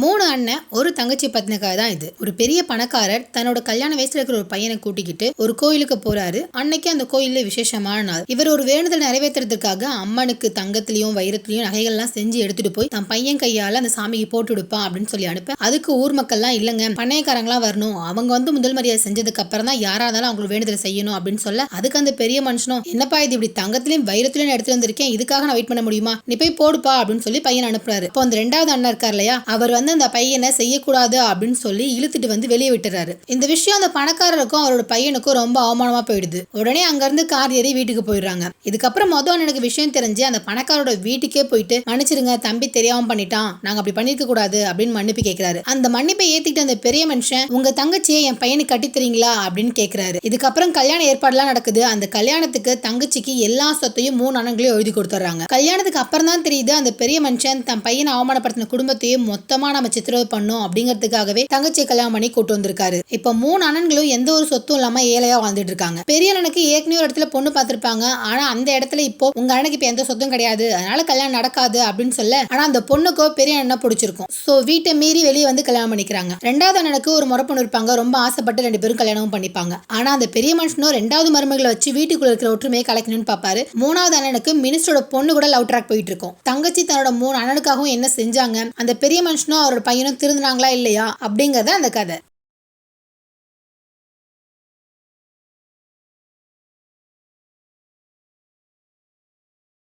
3 அண்ணன் ஒரு தங்கச்சி பத்தின கதை தான் இது. ஒரு பெரிய பணக்காரர் தன்னோட கல்யாண வயசுல இருக்கிற ஒரு பையனை கூட்டிக்கிட்டு ஒரு கோயிலுக்கு போறாரு. அன்னைக்கு அந்த கோயில்ல விசேஷமான நாள். இவர் ஒரு வேண்டுதல் நிறைவேற்றுறதுக்காக அம்மனுக்கு தங்கத்திலையும் வைரத்திலையும் நகைகள்லாம் செஞ்சு எடுத்துட்டு போய் தன் பையன் கையால அந்த சாமிக்கு போட்டு விடுப்பான் அப்படின்னு சொல்லி அனுப்ப, அதுக்கு ஊர் மக்கள்லாம் இல்லங்க, பண்ணையக்காரங்களா வரணும், அவங்க வந்து முதல் மரியாதை செஞ்சதுக்கு அப்புறம் தான் யாரா இருந்தாலும் அவங்களுக்கு வேண்டுதல் செய்யணும் அப்படின்னு சொல்ல, அதுக்கு அந்த பெரிய மனுஷனும் என்னப்பா இது இப்படி தங்கத்திலையும் வைரத்திலையும் எடுத்து வந்திருக்கேன், இதுக்காக நான் வெயிட் பண்ண முடியுமா, நீ போய் போடுப்பா அப்படின்னு சொல்லி பையன் அனுப்புறாரு. இப்போ அந்த 2வது அண்ணன் இருக்கார் இல்லையா, அவர் வந்து அந்த பையனை செய்யக்கூடாது அப்படின்னு சொல்லி இழுத்துட்டு வந்து வெளியே விட்டுறாரு. இந்த விஷயம் அந்த பணக்காரருக்கும் அவரோட பையனுக்கும் ரொம்ப அவமானமா போயிடுது. உடனே அங்க இருந்து கார் ஏறி வீட்டுக்கு போயிடுறாங்க. இதுக்கப்புறம் அண்ணனுக்கு விஷயம் தெரிஞ்சு அந்த பணக்காரோட வீட்டுக்கே போயிட்டு, மன்னிச்சிருங்க தம்பி தெரியாம பண்ணிட்டான், நாங்க அப்படி பண்ணிருக்க கூடாது அப்படின்னு மன்னிப்பு கேட்கிறாரு. அந்த மன்னிப்பை ஏத்திட்டு அந்த பெரிய மனுஷன், உங்க தங்கச்சியை என் பையனுக்கு கட்டி தரீங்களா அப்படின்னு கேட்கிறாரு. இதுக்கப்புறம் கல்யாண ஏற்பாடுலாம் நடக்குது. அந்த கல்யாணத்துக்கு தங்கச்சிக்கு எல்லா சொத்தையும் 3 அண்ணன்களையும் எழுதி கொடுத்துறாங்க. கல்யாணத்துக்கு அப்புறம் தான் தெரியுது அந்த பெரிய மனுஷன் தன் பையனை அவமானப்படுத்தின குடும்பத்தையும் மொத்தமா நம்ம சித்திரவதை பண்ணும் அப்படிங்கிறதுக்காகவே தங்கச்சியை கல்யாணம் பண்ணி கூட்டு வந்திருக்காரு. இப்ப 3 அண்ணன்களும் எந்த ஒரு சொத்தும் இல்லாம ஏழையா வாழ்ந்துட்டு இருக்காங்க. பெரிய அண்ணனுக்கு ஏற்கனவே ஒரு இடத்துல பொண்ணு பார்த்திருப்பாங்க. ஆனா அந்த இடத்துல இப்போ உங்க அண்ணனுக்கு இப்ப எந்த சொத்தும் கிடையாது, அதனால கல்யாணம் நடக்காது அப்படின்னு சொல்ல, ஆனா அந்த பொண்ணுக்கோ பெரிய அண்ணனை பிடிச்சிருக்கும். சோ வீட்டை மீறி வெளியே வந்து கல்யாணம் பண்ணிக்கிறாங்க. 2வது அண்ணனுக்கு ஒரு முறை பொண்ணு இருப்பாங்க. ரொம்ப ஆசைப்பட்டு 2 பேரும் கல்யாணமும் பண்ணிப்பாங்க. ஆனா அந்த பெரிய மனுஷனும் 2வது மருமகளை வச்சு வீட்டுக்குள்ள இருக்கிற ஒற்றுமையை கலைக்கணும்னு பாப்பாரு. 3வது அண்ணனுக்கு மினிஸ்டரோட பொண்ணு கூட லவ் ட்ராக் போயிட்டு இருக்கும். தங்கச்சி தன்னோட 3 அண்ணனுக்காகவும் என்ன செஞ்சாங்க, அந்த பெரிய மனுஷனும் அவரோட பையனும் திருந்தினாங்களா இல்லையா அப்படிங்கறத அந்த கதை.